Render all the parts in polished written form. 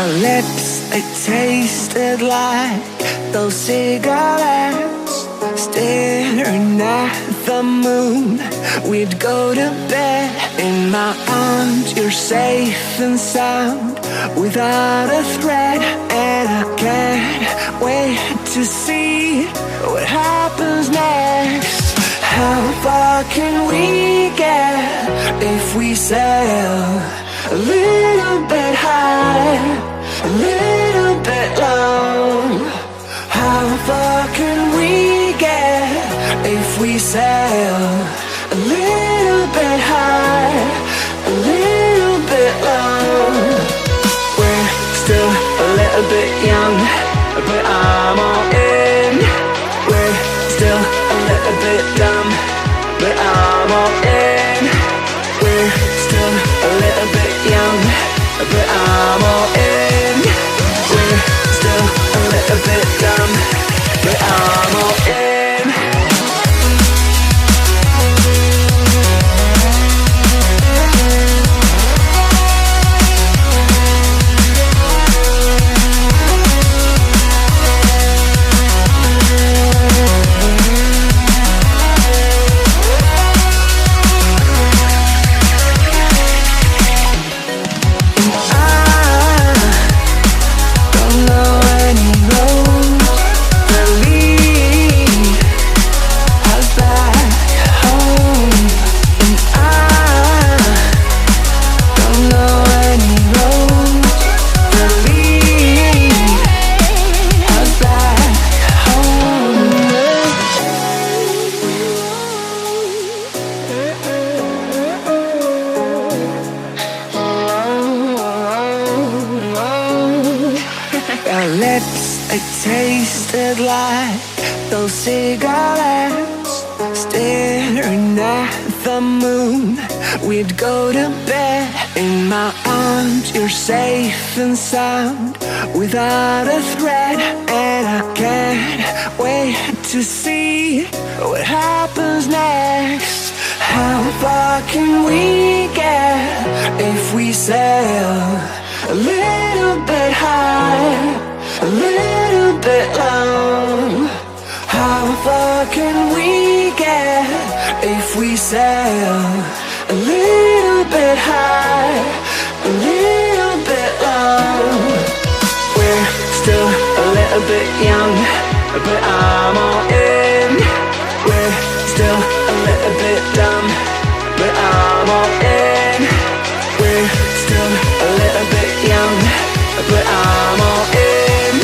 Our lips, they tasted like those cigarettes. Staring at the moon, we'd go to bed. In my arms, you're safe and sound, without a threat. And I can't wait to see what happens next. How far can we get if we sail a little bit high, a little bit low? How far can we get if we sail a little bit high, a little bit low? We're still a little bit young, but I'm all in. We're still a little bit dumb, but I'm all in. We're still a little bit young, but I'm all in. We're still a little bit dumb, but I'm all in. Our lips, they tasted like those cigarettes. Staring at the moon, we'd go to bed. In my arms, you're safe and sound, without a threat. And I can't wait to see what happens next. How far can we get if we sail a little bit high, a little bit low? How far can we get if we sail a little bit high, a little bit low? We're still a little bit young, but I'm all in. We're still a little bit dumb, but I'm all in. We're still a little bit young, but I'm all in.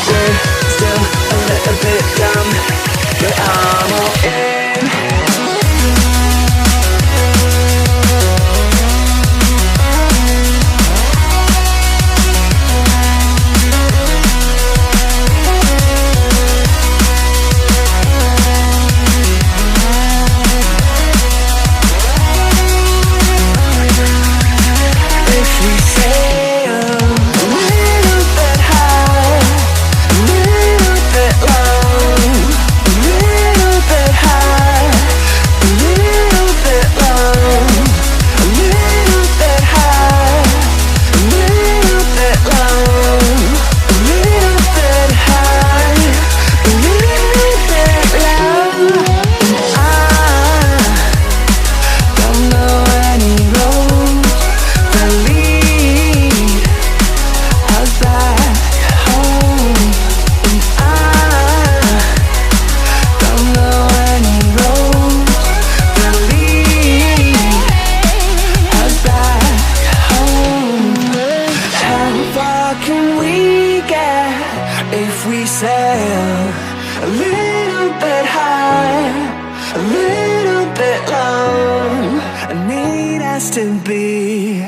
We're still a little bit dumb, but I'm all in. To be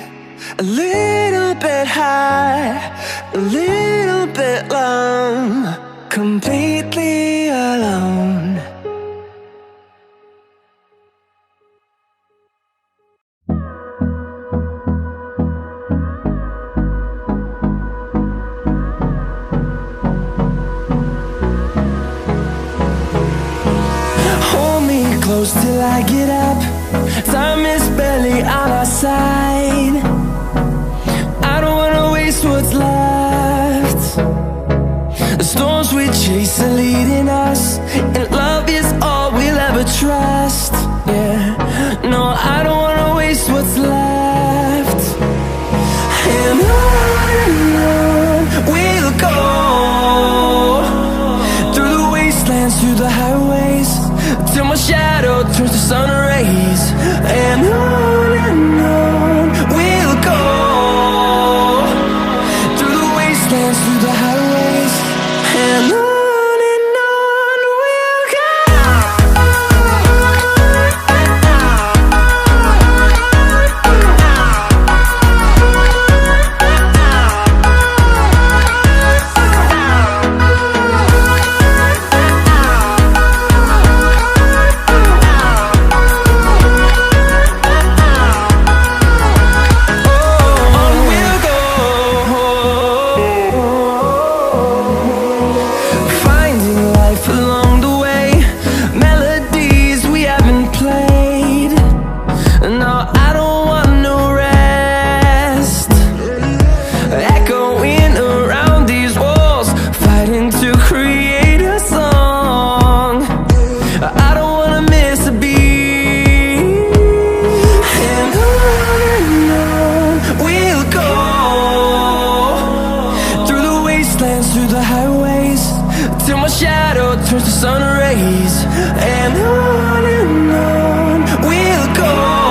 a little bit high, a little bit low, completely alone. Hold me close till I get up. Time is barely on our side. I don't wanna waste waste what's left. The storms we chase are leading us, and love is all we'll ever trust. Yeah, no, I don't wanna waste what's left. And on we'll go, through the wastelands, through the highways, till my shadow turns to sun rays. And on we'll go, through the wastelands, through the highways, and on we'll go. Through the highways, till my shadow turns to sun rays. And on we'll go.